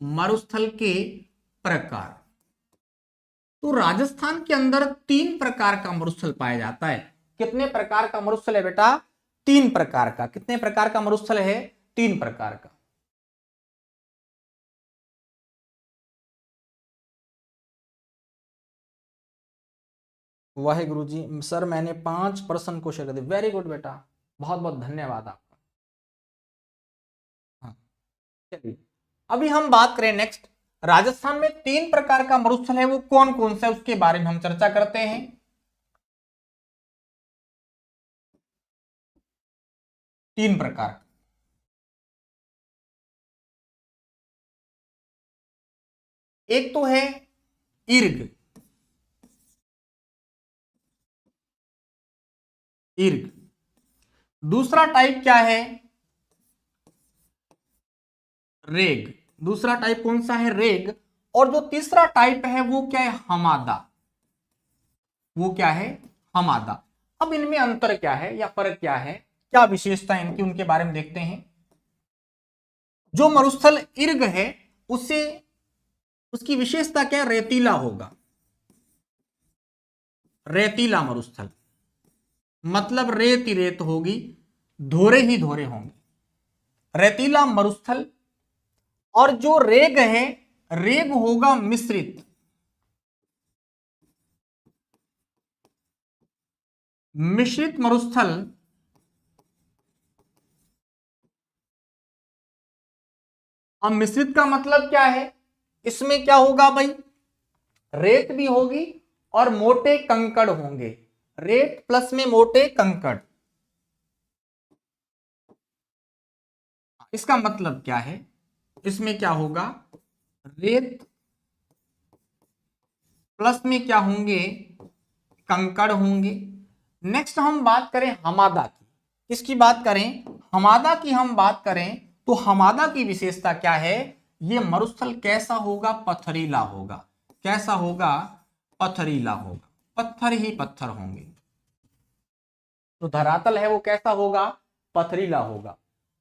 मरुस्थल के प्रकार। तो राजस्थान के अंदर 3 प्रकार का मरुस्थल पाया जाता है। कितने प्रकार का मरुस्थल है बेटा, 3 प्रकार का। कितने प्रकार का मरुस्थल है, 3 प्रकार का। वाहे गुरु जी, सर मैंने 5 प्रश्न क्वेश्चन कर दिए। वेरी गुड बेटा, बहुत बहुत धन्यवाद आपका। हाँ, चलिए अभी हम बात करें नेक्स्ट, राजस्थान में 3 प्रकार का मरुस्थल है, वो कौन कौन सा है उसके बारे में हम चर्चा करते हैं। 3 प्रकार। एक तो है ईर्ग, ईर्ग। दूसरा टाइप क्या है, रेग। दूसरा टाइप कौन सा है, रेग। और जो तीसरा टाइप है वो क्या है, हमादा। वो क्या है, हमादा। अब इनमें अंतर क्या है या फर्क क्या है, क्या विशेषता इनकी, उनके बारे में देखते हैं। जो मरुस्थल ईर्ग है उसे, उसकी विशेषता क्या है, रेतीला होगा। रेतीला मरुस्थल मतलब रेत ही रेत होगी, धोरे ही धोरे होंगे, रेतीला मरुस्थल। और जो रेग है, रेग होगा मिश्रित, मिश्रित मरुस्थल। अब मिश्रित का मतलब क्या है, इसमें क्या होगा भाई, रेत भी होगी और मोटे कंकड़ होंगे, रेत प्लस में मोटे कंकड़। इसका मतलब क्या है, इसमें क्या होगा, रेत प्लस में क्या होंगे, कंकड़ होंगे। नेक्स्ट हम बात करें हमादा की, किसकी बात करें, हमादा की हम बात करें तो हमादा की विशेषता क्या है, ये मरुस्थल कैसा होगा, पथरीला होगा। कैसा होगा, पथरीला होगा, पत्थर ही पत्थर होंगे। तो धरातल है वो कैसा होगा, पथरीला होगा।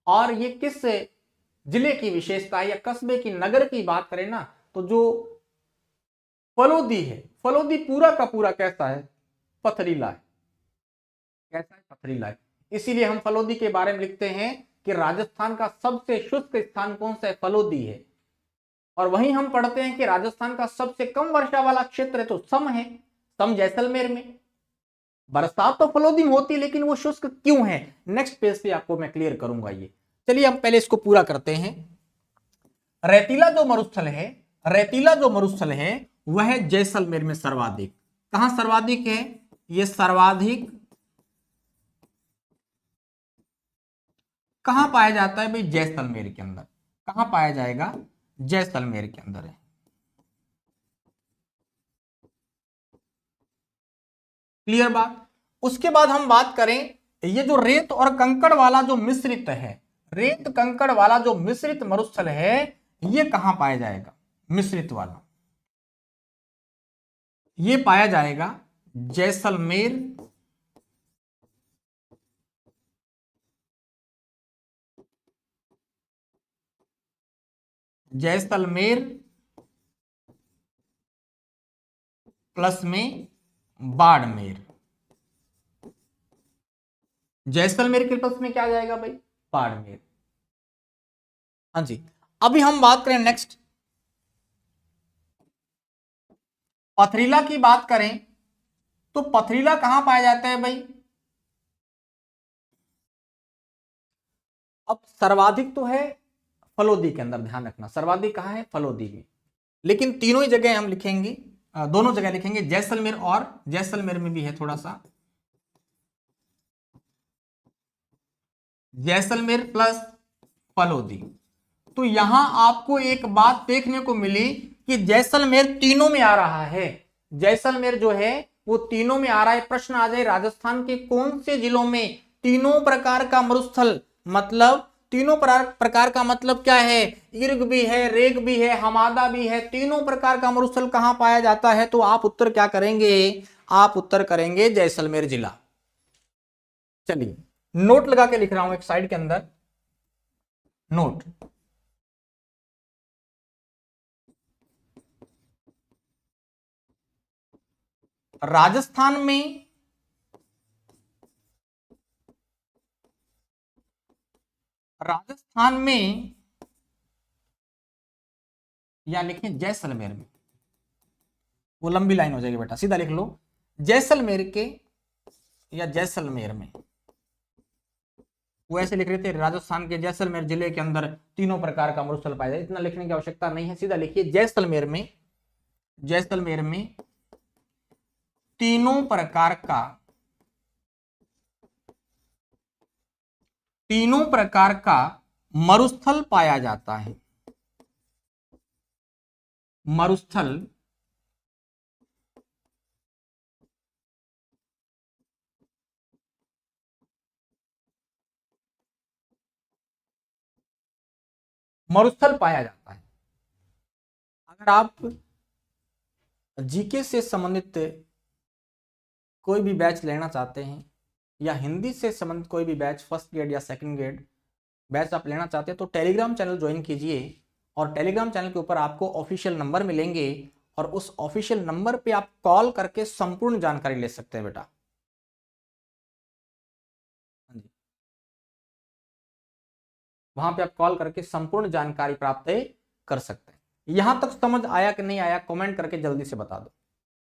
और ये किस जिले की विशेषता है या कस्बे की, नगर की बात करें ना, तो जो फलोदी है, फलोदी पूरा का पूरा कैसा है, पथरीला है। कैसा है, पथरीला है। इसीलिए हम फलोदी के बारे में लिखते हैं कि राजस्थान का सबसे शुष्क स्थान कौन सा है, फलोदी है। और वहीं हम पढ़ते हैं कि राजस्थान का सबसे कम वर्षा वाला क्षेत्र है तो सम है, सम जैसलमेर में। बरसात तो फलोदी में होती है लेकिन वो शुष्क क्यों है, नेक्स्ट पेज पे आपको मैं क्लियर करूंगा ये। चलिए हम पहले इसको पूरा करते हैं। रेतीला जो मरुस्थल है, रेतीला जो मरुस्थल है वह जैसलमेर में सर्वाधिक। कहां सर्वाधिक है, ये सर्वाधिक कहां पाया जाता है भाई, जैसलमेर के अंदर। कहां पाया जाएगा, जैसलमेर के अंदर है। क्लियर बात। उसके बाद हम बात करें, ये जो रेत और कंकड़ वाला जो मिश्रित है, रेत कंकड़ वाला जो मिश्रित मरुस्थल है, ये कहां पाया जाएगा, मिश्रित वाला ये पाया जाएगा जैसलमेर, जैसलमेर प्लस में बाड़मेर। जैसलमेर के प्लस में क्या आ जाएगा भाई, बाड़मेर। हाँ जी। अभी हम बात करें नेक्स्ट, पथरीला की बात करें तो पथरीला कहां पाया जाता है भाई? अब सर्वाधिक तो है फलोदी के अंदर, ध्यान रखना सर्वाधिक कहां है? फलोदी में। लेकिन तीनों ही जगह हम लिखेंगे, दोनों जगह लिखेंगे, जैसलमेर और जैसलमेर में भी है थोड़ा सा, जैसलमेर प्लस फलोदी। तो यहां आपको एक बात देखने को मिली कि जैसलमेर तीनों में आ रहा है, जैसलमेर जो है वो तीनों में आ रहा है। प्रश्न आ जाए राजस्थान के कौन से जिलों में तीनों प्रकार का मरुस्थल, मतलब तीनों प्रकार का मतलब क्या है? इर्ग भी है, रेग भी है, हमादा भी है, तीनों प्रकार का मरुस्थल कहां पाया जाता है? तो आप उत्तर क्या करेंगे? आप उत्तर करेंगे जैसलमेर जिला। चलिए नोट लगा के लिख रहा हूं एक साइड के अंदर, नोट। राजस्थान में राजस्थान में या लिखें जैसलमेर में, वो लंबी लाइन हो जाएगी बेटा, सीधा लिख लो जैसलमेर के या जैसलमेर में। वो ऐसे लिख रहे थे राजस्थान के जैसलमेर जिले के अंदर तीनों प्रकार का मरुस्थल पाया जाए, इतना लिखने की आवश्यकता नहीं है, सीधा लिखिए जैसलमेर में, जैसलमेर में तीनों प्रकार का, तीनों प्रकार का मरुस्थल पाया जाता है। मरुस्थल मरुस्थल पाया जाता है। अगर आप जीके से संबंधित कोई भी बैच लेना चाहते हैं या हिंदी से संबंधित कोई भी बैच, फर्स्ट ग्रेड या सेकंड ग्रेड बैच आप लेना चाहते हैं तो टेलीग्राम चैनल ज्वाइन कीजिए, और टेलीग्राम चैनल के ऊपर आपको ऑफिशियल नंबर मिलेंगे और उस ऑफिशियल नंबर पे आप कॉल करके संपूर्ण जानकारी ले सकते हैं बेटा। वहां पे आप कॉल करके संपूर्ण जानकारी प्राप्त कर सकते हैं। यहां तक समझ आया कि नहीं आया, कमेंट करके जल्दी से बता दो।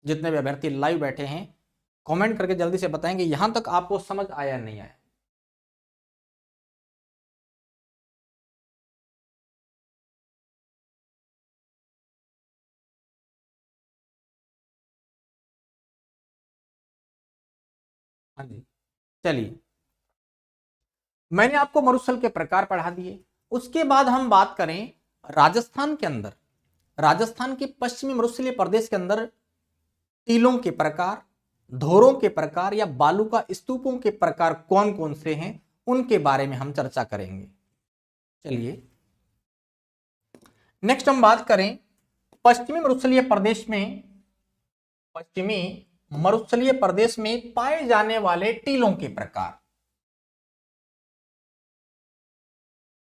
जितने भी अभ्यर्थी लाइव बैठे हैं कमेंट करके जल्दी से बताएंगे यहां तक आपको समझ आया नहीं आया। हाँ जी, चलिए मैंने आपको मरुस्थल के प्रकार पढ़ा दिए। उसके बाद हम बात करें राजस्थान के अंदर, राजस्थान के पश्चिमी मरुस्थलीय प्रदेश के अंदर टीलों के प्रकार, धोरों के प्रकार या बालू का स्तूपों के प्रकार कौन कौन से हैं, उनके बारे में हम चर्चा करेंगे। चलिए नेक्स्ट हम बात करें पश्चिमी मरुस्थलीय प्रदेश में, पश्चिमी मरुस्थलीय प्रदेश में पाए जाने वाले टीलों के प्रकार।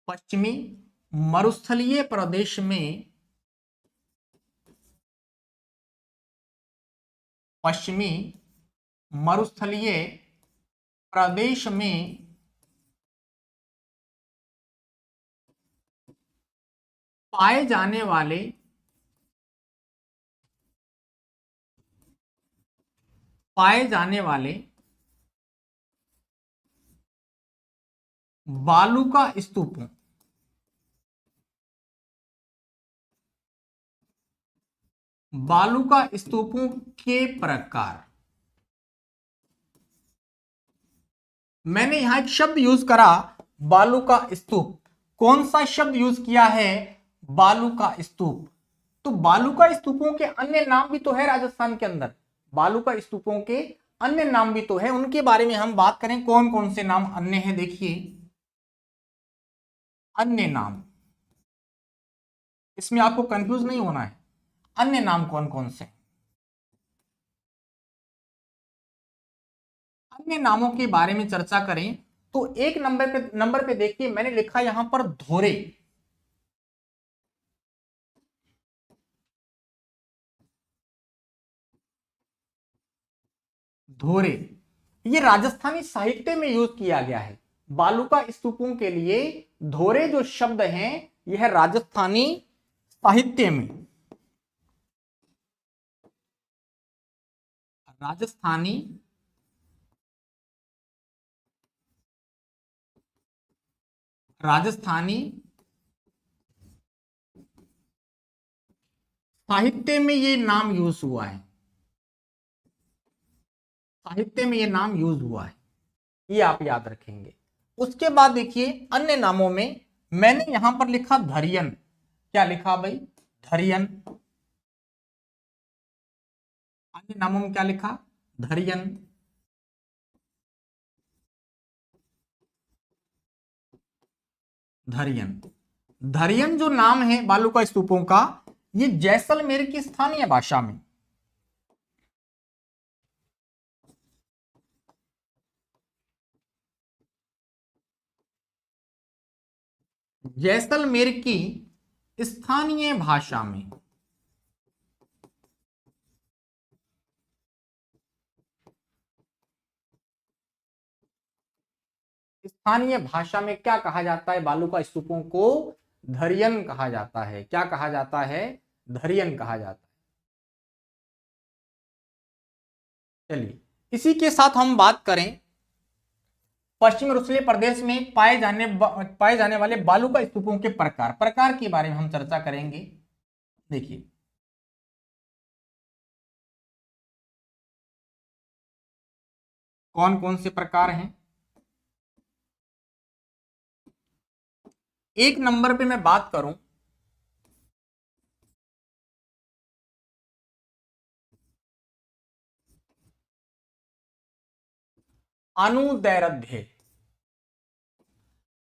पश्चिमी मरुस्थलीय प्रदेश में, पश्चिमी मरुस्थलीय प्रदेश में पाए जाने वाले बालू का स्तूपों, बालू का स्तूपों के प्रकार। मैंने यहां एक शब्द यूज करा बालू का स्तूप, कौन सा शब्द यूज किया है? बालू का स्तूप। तो बालू का स्तूपों के अन्य नाम भी तो है राजस्थान के अंदर, बालू का स्तूपों के अन्य नाम भी तो है, उनके बारे में हम बात करें कौन कौन से नाम अन्य हैं। देखिए अन्य नाम, इसमें आपको कंफ्यूज नहीं होना है, अन्य नाम कौन कौन से? अन्य नामों के बारे में चर्चा करें तो एक नंबर पे देखिए मैंने लिखा यहां पर धोरे। धोरे ये राजस्थानी साहित्य में यूज किया गया है। बालू का स्तूपों के लिए धोरे जो शब्द हैं यह है राजस्थानी साहित्य में, राजस्थानी राजस्थानी साहित्य में ये नाम यूज हुआ है, साहित्य में ये नाम यूज हुआ है, ये आप याद रखेंगे। उसके बाद देखिए अन्य नामों में मैंने यहां पर लिखा धरियन, क्या लिखा भाई, धरियन। अन्य नामों में क्या लिखा, धरियन। धरियन, धरियन जो नाम है बालूका स्तूपों का, ये जैसलमेर की स्थानीय भाषा में, जैसलमेर की स्थानीय भाषा में, स्थानीय भाषा में क्या कहा जाता है, बालूका स्तूपों को धरियन कहा जाता है। क्या कहा जाता है, धरियन कहा जाता है। चलिए इसी के साथ हम बात करें पश्चिम रुसले प्रदेश में पाए जाने वाले बालूका स्तूपों के प्रकार के बारे में हम चर्चा करेंगे। देखिए कौन कौन से प्रकार हैं। एक नंबर पे मैं बात करूं अनुदैर्ध्य,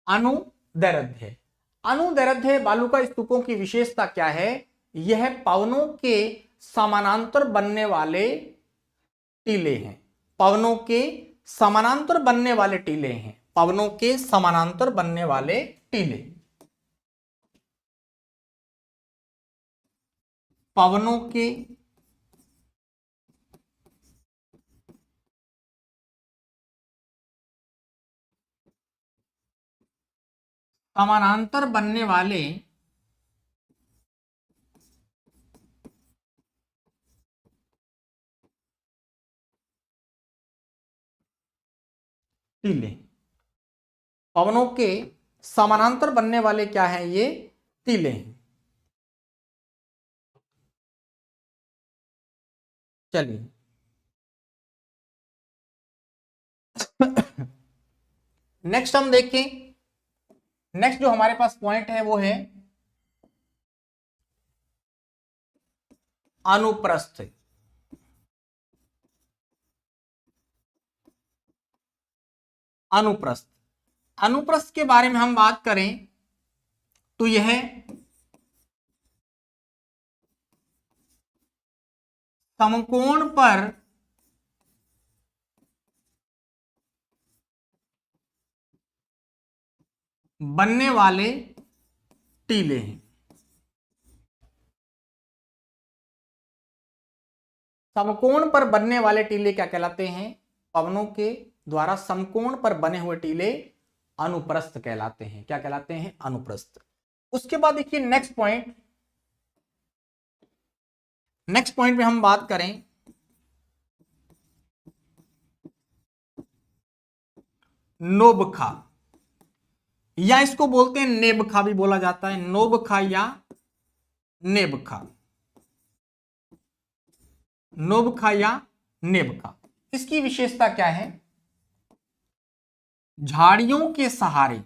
अनुदैर्ध्य, अनुदैर्ध्य बालूका स्तूपों की विशेषता क्या है, यह पवनों के समानांतर बनने वाले टीले हैं, पवनों के समानांतर बनने वाले टीले हैं, पवनों के समानांतर बनने वाले टीले, पवनों के समानांतर बनने वाले टीले, पवनों के समानांतर बनने वाले क्या हैं, ये टीले हैं। चलिए नेक्स्ट हम देखें, नेक्स्ट जो हमारे पास पॉइंट है वो है अनुप्रस्थ। अनुप्रस्थ, अनुप्रस्थ के बारे में हम बात करें तो यह समकोण पर बनने वाले टीले हैं, समकोण पर बनने वाले टीले क्या कहलाते हैं, पवनों के द्वारा समकोण पर बने हुए टीले अनुप्रस्थ कहलाते हैं। क्या कहलाते हैं, अनुप्रस्थ। उसके बाद देखिए नेक्स्ट पॉइंट, नेक्स्ट पॉइंट में हम बात करें नोबखा, या इसको बोलते हैं नेबखा भी बोला जाता है, नोबखा या नेबखा, नोबखा या नेबखा। इसकी विशेषता क्या है, झाड़ियों के सहारे,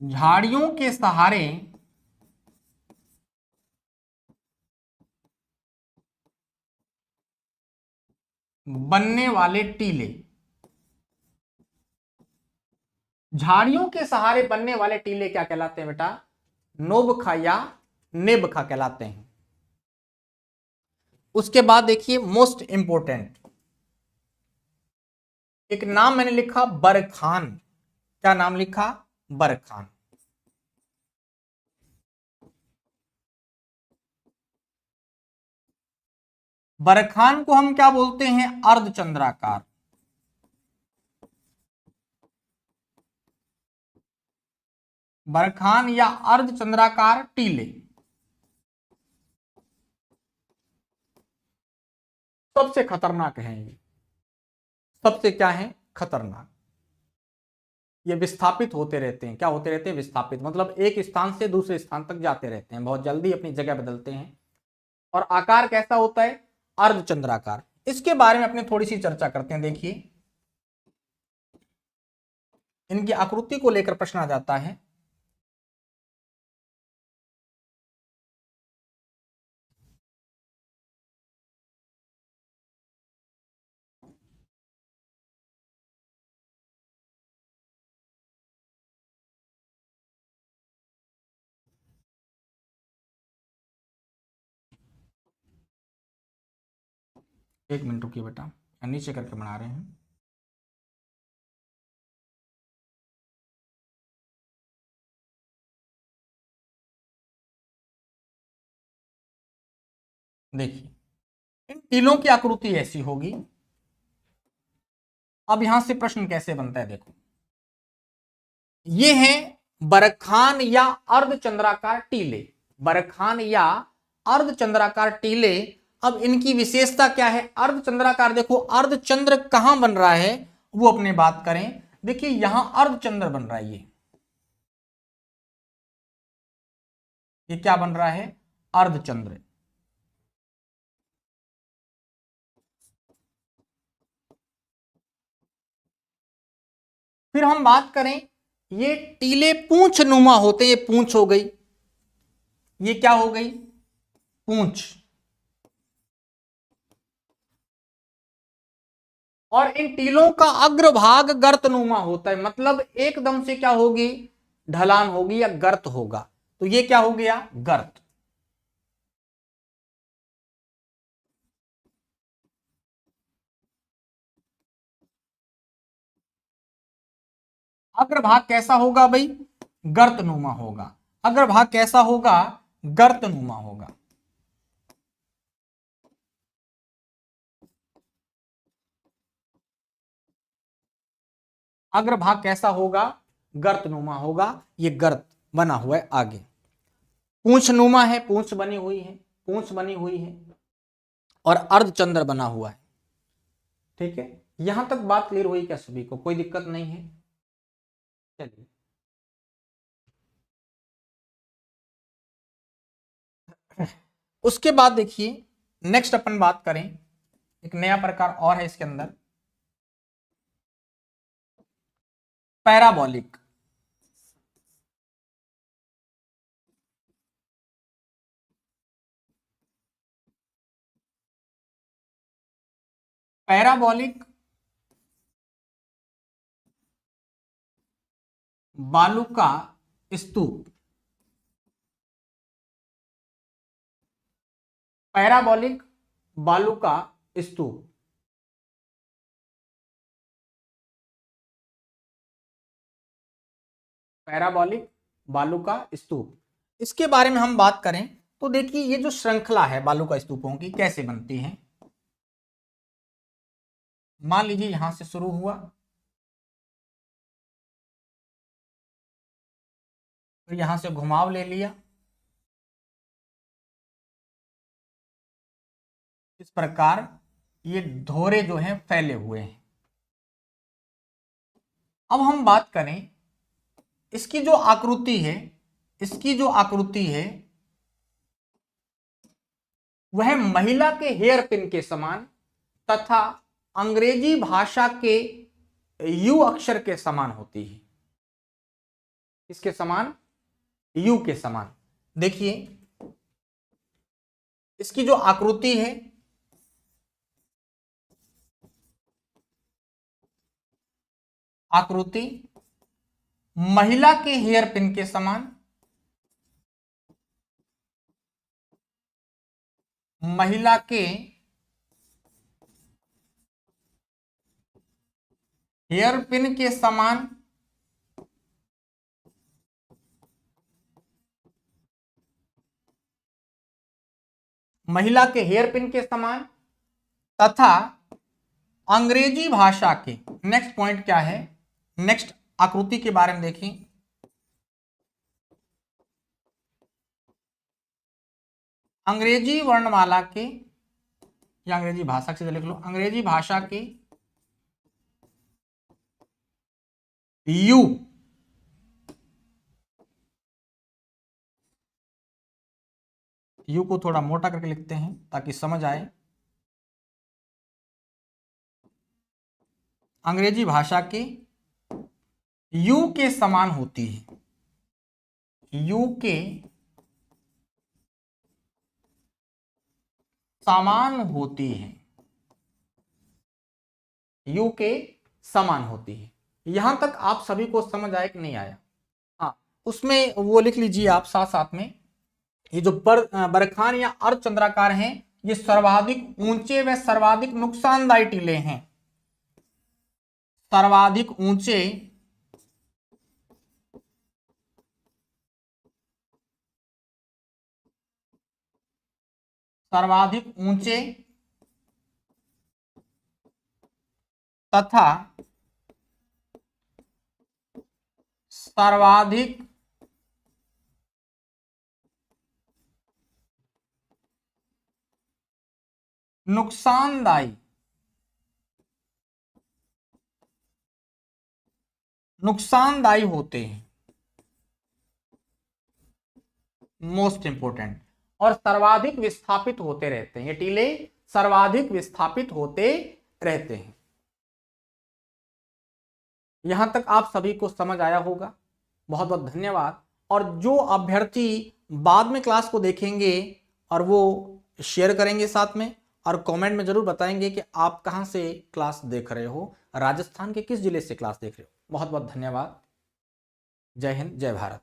झाड़ियों के सहारे बनने वाले टीले, झाड़ियों के सहारे बनने वाले टीले क्या कहलाते हैं बेटा, नोबखा या नेबखा कहलाते हैं। उसके बाद देखिए मोस्ट इंपोर्टेंट एक नाम मैंने लिखा बरखान। क्या नाम लिखा, बरखान। बरखान को हम क्या बोलते हैं, अर्धचंद्राकार, बरखान या अर्धचंद्राकार टीले। सबसे खतरनाक है ये, सबसे क्या है, खतरनाक। ये विस्थापित होते रहते हैं। क्या होते रहते हैं, विस्थापित, मतलब एक स्थान से दूसरे स्थान तक जाते रहते हैं, बहुत जल्दी अपनी जगह बदलते हैं। और आकार कैसा होता है, अर्धचंद्राकार। इसके बारे में अपने थोड़ी सी चर्चा करते हैं। देखिए, इनकी आकृति को लेकर प्रश्न आ जाता है। एक मिनट रुकिए बेटा, नीचे करके बना रहे हैं। देखिए, इन टीलों की आकृति ऐसी होगी। अब यहां से प्रश्न कैसे बनता है, देखो, ये है बरखान या अर्धचंद्राकार टीले। बरखान या अर्धचंद्राकार टीले। अब इनकी विशेषता क्या है, अर्धचंद्राकार। देखो, अर्धचंद्र कहां बन रहा है वो अपने बात करें। देखिए, यहां अर्धचंद्र बन रहा है। ये क्या बन रहा है, अर्धचंद्र। फिर हम बात करें, ये टीले पूंछ नुमा होते हैं। ये पूंछ हो गई, ये क्या हो गई, पूंछ। और इन टीलों का अग्रभाग गर्तनुमा होता है, मतलब एकदम से क्या होगी, ढलान होगी या गर्त होगा। तो ये क्या हो गया, गर्त। अग्रभाग कैसा होगा भाई, गर्तनुमा होगा। अग्रभाग कैसा होगा, गर्तनुमा होगा। अग्रभाग कैसा होगा, गर्तनुमा होगा। ये गर्त बना हुआ है आगे। पूंछनुमा है, पूंछ बनी हुई है, पूंछ बनी हुई है। और अर्धचंद्र बना हुआ है। ठीक है, यहां तक बात क्लियर हुई क्या सभी को, कोई दिक्कत नहीं है। चलिए, उसके बाद देखिए, नेक्स्ट अपन बात करें, एक नया प्रकार और है इसके अंदर, पैराबोलिक। पैराबोलिक बालू का स्तूप। पैराबोलिक बालू का स्तूप। पैराबोलिक बालू का स्तूप। इसके बारे में हम बात करें तो देखिए, ये जो श्रृंखला है बालू का स्तूपों की कैसे बनती है। मान लीजिए यहां से शुरू हुआ, फिर यहां से घुमाव ले लिया, इस प्रकार ये धोरे जो हैं फैले हुए हैं। अब हम बात करें, इसकी जो आकृति है, इसकी जो आकृति है वह महिला के हेयर पिन के समान तथा अंग्रेजी भाषा के यू अक्षर के समान होती है। इसके समान, यू के समान। देखिए, इसकी जो आकृति है, आकृति महिला के हेयर पिन के समान, महिला के हेयर पिन के समान, महिला के हेयर पिन के समान तथा अंग्रेजी भाषा के, नेक्स्ट पॉइंट क्या है, नेक्स्ट आकृति के बारे में देखें, अंग्रेजी वर्णमाला के या अंग्रेजी भाषा से लिख लो, अंग्रेजी भाषा के यू को थोड़ा मोटा करके लिखते हैं ताकि समझ आए। अंग्रेजी भाषा के यू के समान होती है, यू के समान होती है, यू के समान होती है। यहां तक आप सभी को समझ आया कि नहीं आया? हाँ, उसमें वो लिख लीजिए आप साथ साथ में, ये जो बरखान या अर्धचंद्राकार हैं, ये सर्वाधिक ऊंचे व सर्वाधिक नुकसानदायी टीले हैं। सर्वाधिक ऊंचे तथा सर्वाधिक नुकसानदायी होते हैं, मोस्ट इंपोर्टेंट, और सर्वाधिक विस्थापित होते रहते हैं। ये टीले सर्वाधिक विस्थापित होते रहते हैं। यहां तक आप सभी को समझ आया होगा। बहुत बहुत धन्यवाद। और जो अभ्यर्थी बाद में क्लास को देखेंगे और वो शेयर करेंगे साथ में, और कमेंट में जरूर बताएंगे कि आप कहां से क्लास देख रहे हो, राजस्थान के किस जिले से क्लास देख रहे हो। बहुत बहुत धन्यवाद। जय हिंद, जय भारत।